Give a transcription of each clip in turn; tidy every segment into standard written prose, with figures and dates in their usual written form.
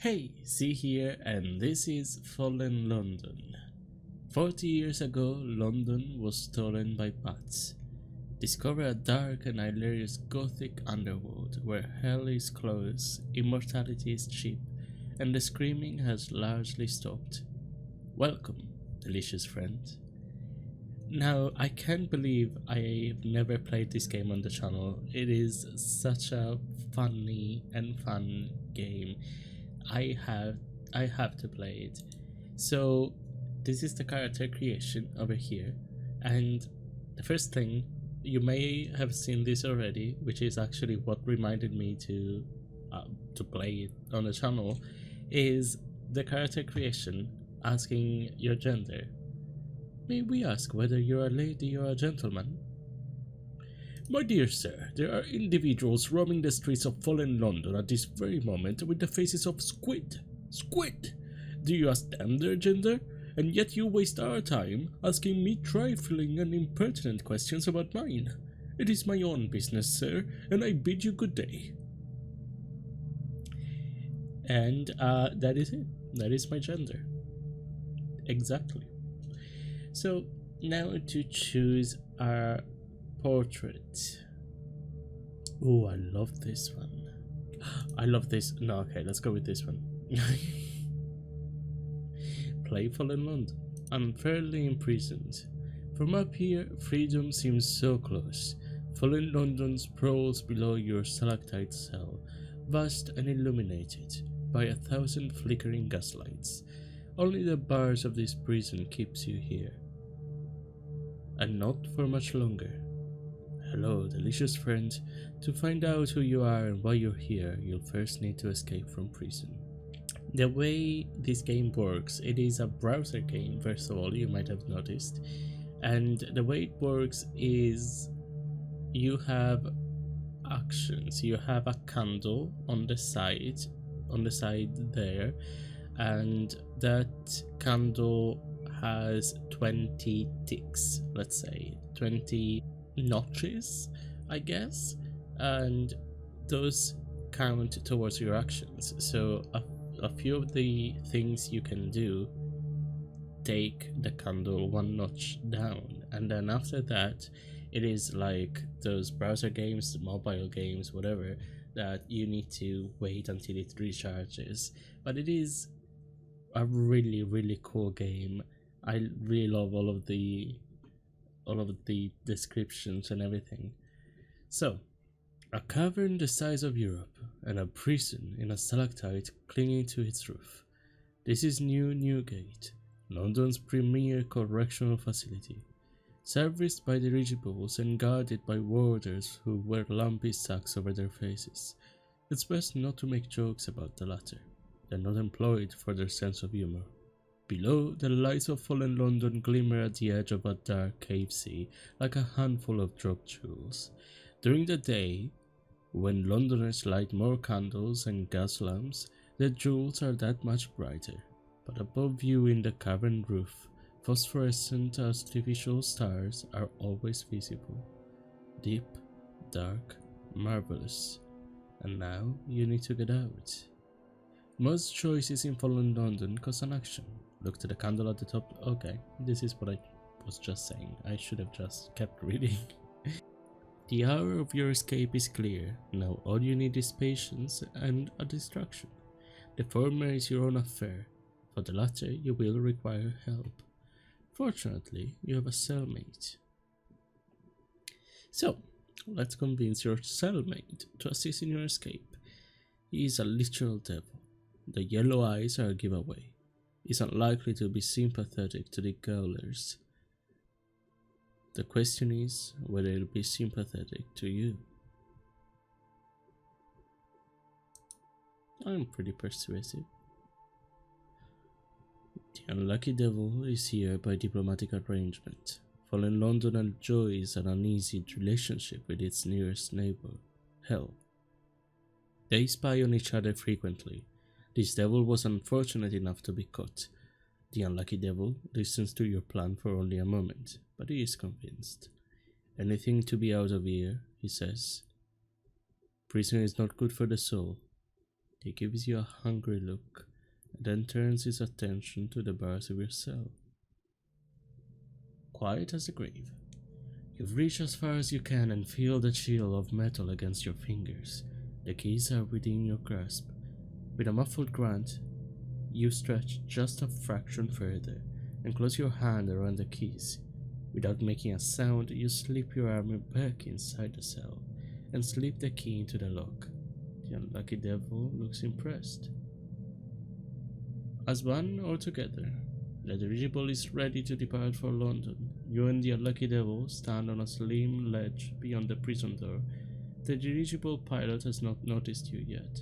Hey, see here, and this is Fallen London. 40 years ago, London was stolen by bats. Discover a dark and hilarious gothic underworld where hell is close, immortality is cheap, and the screaming has largely stopped. Welcome, delicious friend. Now, I can't believe I've never played this game on the channel. It is such a funny and fun game. I have to play it. So this is the character creation over here, and the first thing, you may have seen this already, which is actually what reminded me to play it on the channel, is the character creation asking your gender. May we ask whether you're a lady or a gentleman? My dear sir, there are individuals roaming the streets of fallen London at this very moment with the faces of Squid. Squid! Do you ask them their gender? And yet you waste our time asking me trifling and impertinent questions about mine. It is my own business, sir, and I bid you good day. And that is it. That is my gender. Exactly. So now to choose our portrait. Oh, I love this one. I love this. No, okay, let's go with this one. Playful in London, unfairly imprisoned. From up here, freedom seems so close. Fallen London sprawls below your stalactite cell, vast and illuminated by 1,000 flickering gaslights. Only the bars of this prison keeps you here. And not for much longer. Hello, delicious friend. To find out who you are and why you're here, you'll first need to escape from prison. The way this game works, it is a browser game, first of all, you might have noticed. And the way it works is you have actions. You have a candle on the side there, and that candle has 20 ticks, let's say 20 notches, I guess, and those count towards your actions. So a few of the things you can do take the candle one notch down, and then after that it is like those browser games, mobile games, whatever, that you need to wait until it recharges. But it is a really cool game. I really love all of the descriptions and everything. So, a cavern the size of Europe and a prison in a stalactite clinging to its roof. This is New Newgate, London's premier correctional facility, serviced by dirigibles and guarded by warders who wear lumpy sacks over their faces. It's best not to make jokes about the latter. They're not employed for their sense of humor. Below, the lights of fallen London glimmer at the edge of a dark cave sea like a handful of drop jewels. During the day, when Londoners light more candles and gas lamps, the jewels are that much brighter. But above you in the cavern roof, phosphorescent artificial stars are always visible. Deep, dark, marvelous. And now you need to get out. Most choices in fallen London cause an action. Look to the candle at the top. Okay, this is what I was just saying. I should have just kept reading. The hour of your escape is clear. Now all you need is patience and a distraction. The former is your own affair. For the latter, you will require help. Fortunately, you have a cellmate. So, let's convince your cellmate to assist in your escape. He is a literal devil. The yellow eyes are a giveaway. He's unlikely to be sympathetic to the Gowlers. The question is whether he'll be sympathetic to you. I'm pretty persuasive. The unlucky devil is here by diplomatic arrangement. Fallen London enjoys an uneasy relationship with its nearest neighbor, Hell. They spy on each other frequently. This devil was unfortunate enough to be caught. The unlucky devil listens to your plan for only a moment, but he is convinced. Anything to be out of here, he says. Prison is not good for the soul. He gives you a hungry look and then turns his attention to the bars of your cell. Quiet as the grave. You've reached as far as you can and feel the chill of metal against your fingers. The keys are within your grasp. With a muffled grunt, you stretch just a fraction further and close your hand around the keys. Without making a sound, you slip your arm back inside the cell and slip the key into the lock. The unlucky devil looks impressed. As one or together, the dirigible is ready to depart for London. You and the unlucky devil stand on a slim ledge beyond the prison door. The dirigible pilot has not noticed you yet.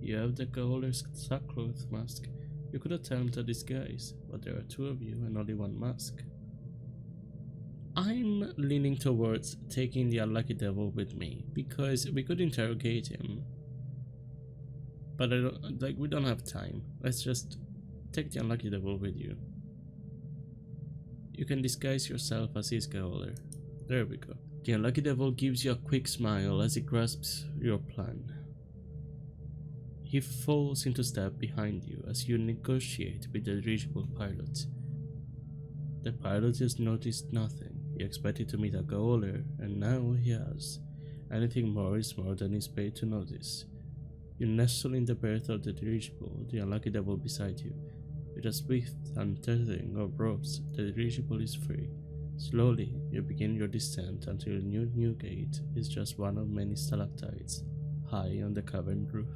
You have the gaoler's sackcloth mask. You could attempt a disguise, but there are two of you and only one mask. I'm leaning towards taking the unlucky devil with me, because we could interrogate him. But we don't have time. Let's just take the unlucky devil with you. You can disguise yourself as his gaoler. There we go. The unlucky devil gives you a quick smile as he grasps your plan. He falls into step behind you as you negotiate with the dirigible pilot. The pilot has noticed nothing. He expected to meet a gaoler, and now he has. Anything more is more than he's paid to notice. You nestle in the berth of the dirigible, the unlucky devil beside you. With a swift untethering of ropes, the dirigible is free. Slowly, you begin your descent until New Newgate is just one of many stalactites high on the cavern roof.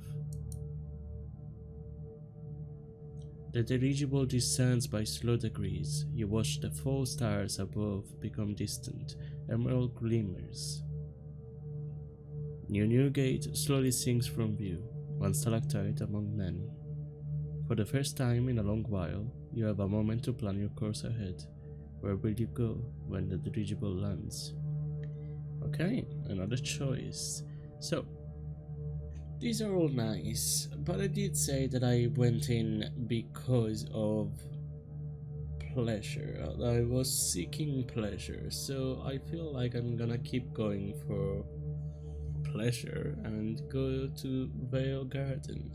The dirigible descends by slow degrees. You watch the 4 stars above become distant, emerald glimmers. New Newgate slowly sinks from view, one stalactite among many. For the first time in a long while, you have a moment to plan your course ahead. Where will you go when the dirigible lands? Okay, another choice. So, these are all nice, but I did say that I went in because of pleasure. I was seeking pleasure, so I feel like I'm gonna keep going for pleasure and go to Vale Garden.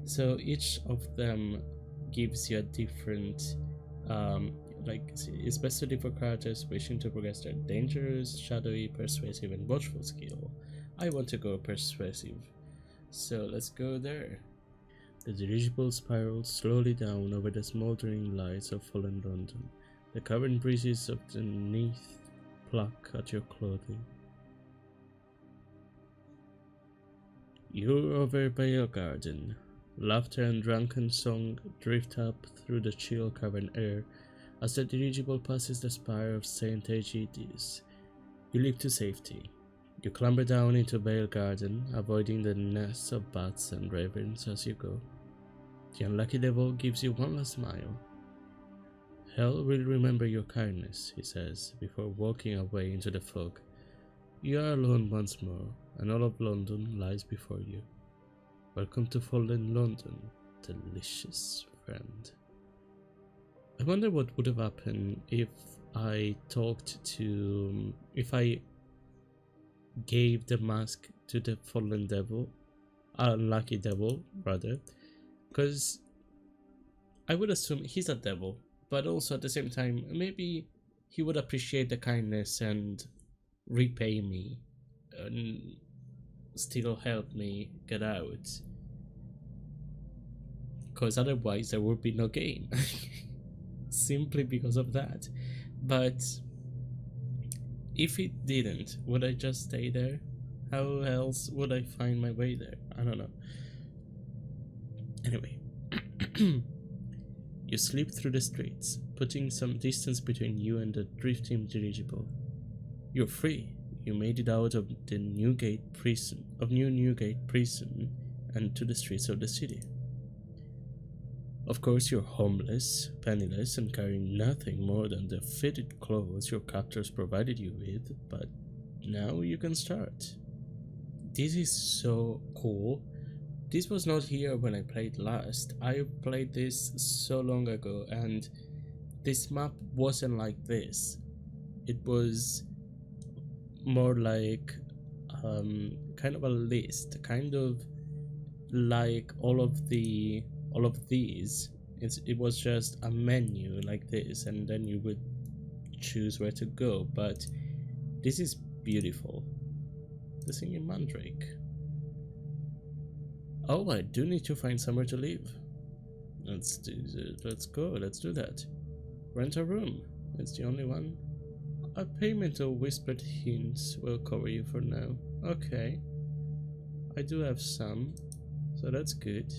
So each of them gives you a different, it's best suited for characters wishing to progress their dangerous, shadowy, persuasive, and watchful skill. I want to go persuasive. So let's go there. The dirigible spirals slowly down over the smoldering lights of fallen London. The cavern breezes of the neath pluck at your clothing. You're over Vale Garden. Laughter and drunken song drift up through the chill cavern air as the dirigible passes the spire of St. Aegidius. You leap to safety. You clamber down into Vale Garden, avoiding the nests of bats and ravens as you go. The unlucky devil gives you one last smile. Hell will remember your kindness, he says, before walking away into the fog. You are alone once more, and all of London lies before you. Welcome to fallen London, delicious friend. I wonder what would have happened if I gave the mask to the fallen devil, unlucky devil rather, because I would assume he's a devil, but also at the same time maybe he would appreciate the kindness and repay me and still help me get out, because otherwise there would be no game. Simply because of that. But if it didn't, would I just stay there? How else would I find my way there? I don't know. Anyway, you slip through the streets, putting some distance between you and the drifting dirigible. You're free. You made it out of the New Newgate prison and to the streets of the city. Of course, you're homeless, penniless, and carrying nothing more than the fitted clothes your captors provided you with, but now you can start. This is so cool. This was not here when I played last. I played this so long ago, and this map wasn't like this. It was more like kind of a list, kind of like all of these. It was just a menu like this, and then you would choose where to go. But this is beautiful. The singing mandrake. Oh, I do need to find somewhere to live. Let's go. Let's do that. Rent a room. That's the only one. A payment of whispered hints will cover you for now. Okay. I do have some, so that's good.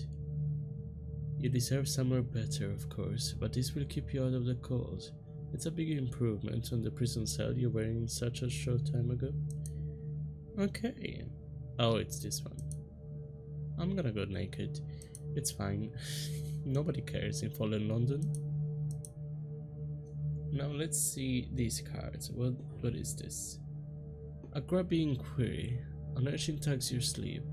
You deserve somewhere better, of course, but this will keep you out of the cold. It's a big improvement on the prison cell you were in such a short time ago. Okay. Oh, it's this one. I'm gonna go naked. It's fine. Nobody cares in fallen London. Now let's see these cards. What is this? A grubby inquiry. An urchin tugs your sleeve.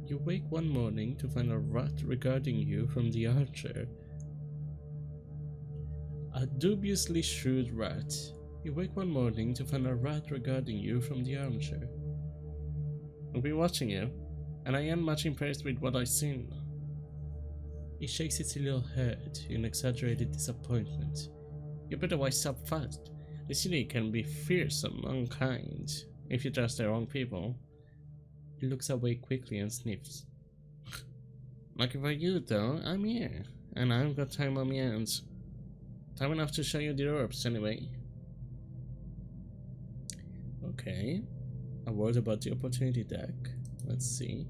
You wake one morning to find a rat regarding you from the armchair. A dubiously shrewd rat. You wake one morning to find a rat regarding you from the armchair. I'll be watching you, and I am much impressed with what I've seen. He shakes its little head in exaggerated disappointment. You better wise up fast. The city can be fearsome, unkind, if you trust the wrong people. He looks away quickly and sniffs. Lucky for you, though, I'm here, and I've got time on my hands. Time enough to show you the ropes, anyway. Okay. A word about the opportunity deck. Let's see.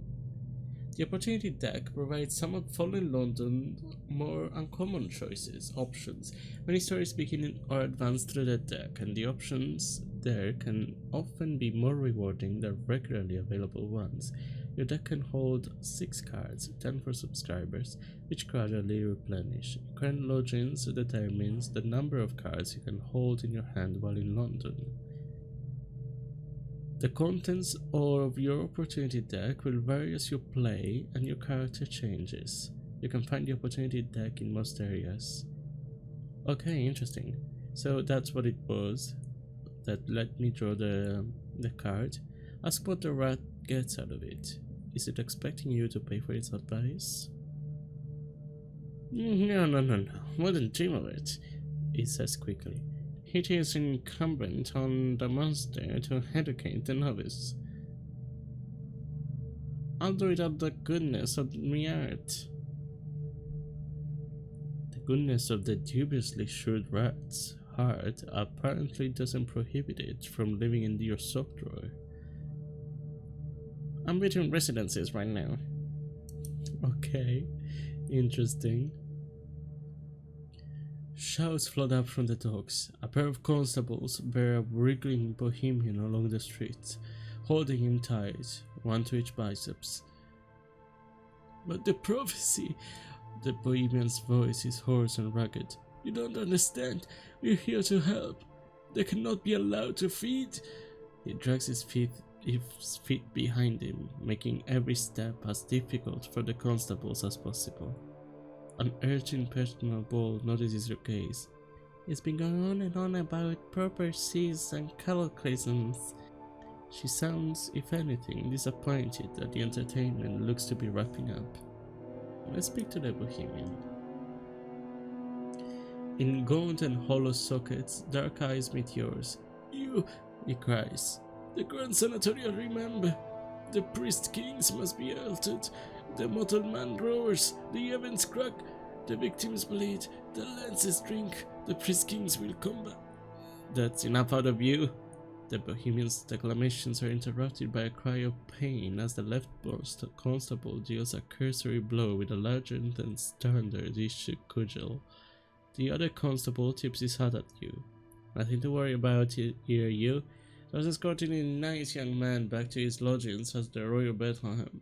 The opportunity deck provides some of Fallen London more uncommon choices, options. Many stories begin or advance through the deck, and the options there can often be more rewarding than regularly available ones. Your deck can hold 6 cards, 10 for subscribers, which gradually replenish. Current logins determines the number of cards you can hold in your hand while in London. The contents of your opportunity deck will vary as you play and your character changes. You can find the opportunity deck in most areas. Okay, interesting. So that's what it was. That let me draw the card. Ask what the rat gets out of it. Is it expecting you to pay for its advice? No. Wouldn't dream of it, it says quickly. It is incumbent on the master to educate the novice. I'll do it out of the goodness of my heart. The goodness of the dubiously shrewd rat's heart apparently doesn't prohibit it from living in your sock drawer. I'm between residences right now. Okay, interesting. Shouts flood up from the docks. A pair of constables bear a wriggling bohemian along the street, holding him tight, one to each biceps. But the prophecy! The bohemian's voice is hoarse and rugged. You don't understand. We're here to help. They cannot be allowed to feed. He drags his feet behind him, making every step as difficult for the constables as possible. An urchin personal bull notices your gaze. It's been going on and on about purposes and cataclysms. She sounds, if anything, disappointed that the entertainment looks to be wrapping up. Let's speak to the bohemian. In gaunt and hollow sockets, dark eyes meet yours. You, he cries. The Grand Senatorial remember. The priest kings must be altered. The mortal man roars. The heavens crack. The victims bleed. The lances drink. The priest kings will come back. That's enough out of you. The bohemian's declamations are interrupted by a cry of pain as the leftmost constable deals a cursory blow with a larger than standard issue cudgel. The other constable tips his hat at you. Nothing to worry about here, you. Just escorting a nice young man back to his lodgings at the Royal Bethlehem.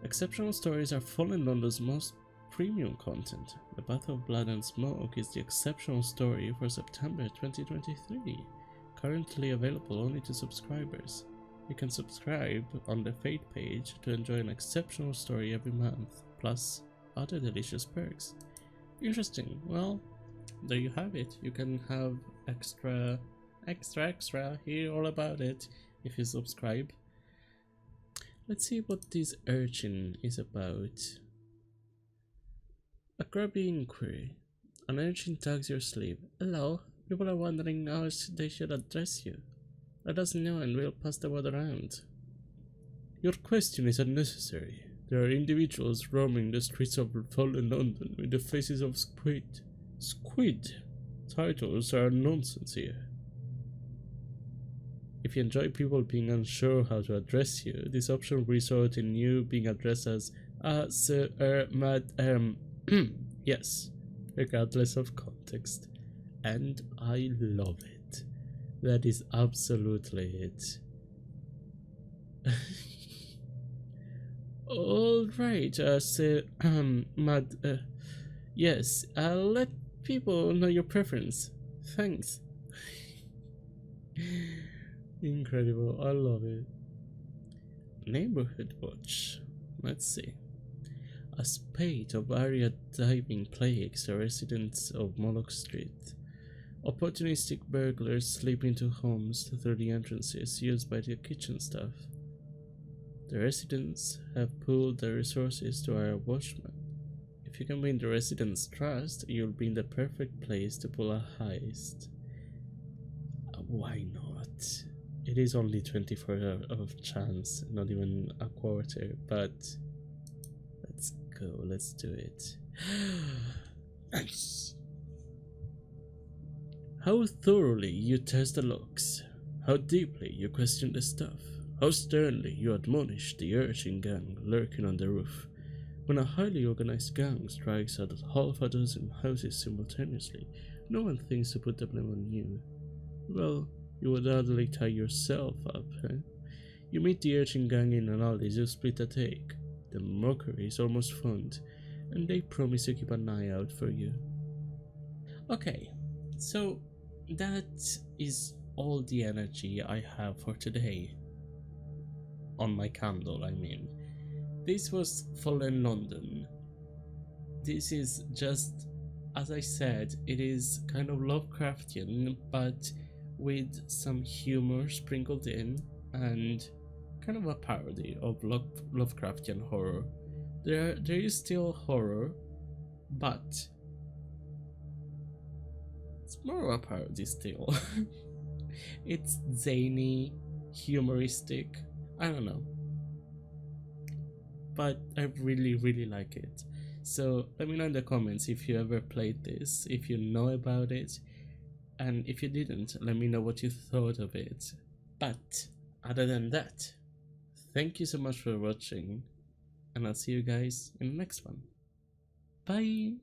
Exceptional stories are Fallen London's most premium content. The Bath of Blood and Smoke is the exceptional story for September 2023, currently available only to subscribers. You can subscribe on the Fate page to enjoy an exceptional story every month, plus other delicious perks. Interesting. Well, there you have it. You can have extra extra, hear all about it if you subscribe. Let's see what this urchin is about. A grubby inquiry. An urchin tugs your sleeve. Hello, people are wondering how they should address you. Let us know and we'll pass the word around. Your question is unnecessary. There are individuals roaming the streets of fallen London with the faces of Squid. Squid? Titles are nonsense here. If you enjoy people being unsure how to address you, this option will result in you being addressed as sir, yes, regardless of context. And I love it. That is absolutely it. Alright, so, yes, I'll let people know your preference. Thanks. Incredible, I love it. Neighborhood watch. Let's see. A spate of area diving plagues the residents of Moloch Street. Opportunistic burglars slip into homes through the entrances used by the kitchen staff. The residents have pooled their resources to hire a watchman. If you can win the residents' trust, you'll be in the perfect place to pull a heist. Why not? It is only 24 of chance, not even a quarter, but let's go, let's do it. Nice! How thoroughly you test the locks, how deeply you question the stuff, how sternly you admonish the urchin gang lurking on the roof. When a highly organized gang strikes at half a dozen houses simultaneously, no one thinks to put the blame on you. Well, you would hardly tie yourself up, eh? You meet the urchin gang in an alley to split a take. The mockery is almost fun, and they promise to keep an eye out for you. Okay, so that is all the energy I have for today. On my candle, I mean. This was Fallen London. This is just, as I said, it is kind of Lovecraftian, but with some humor sprinkled in, and kind of a parody of Lovecraftian horror. There is still horror, but it's more of a parody still. It's zany, humoristic, I don't know, but I really like it. So let me know in the comments if you ever played this, if you know about it, and if you didn't, let me know what you thought of it. But other than that, thank you so much for watching, and I'll see you guys in the next one. Bye!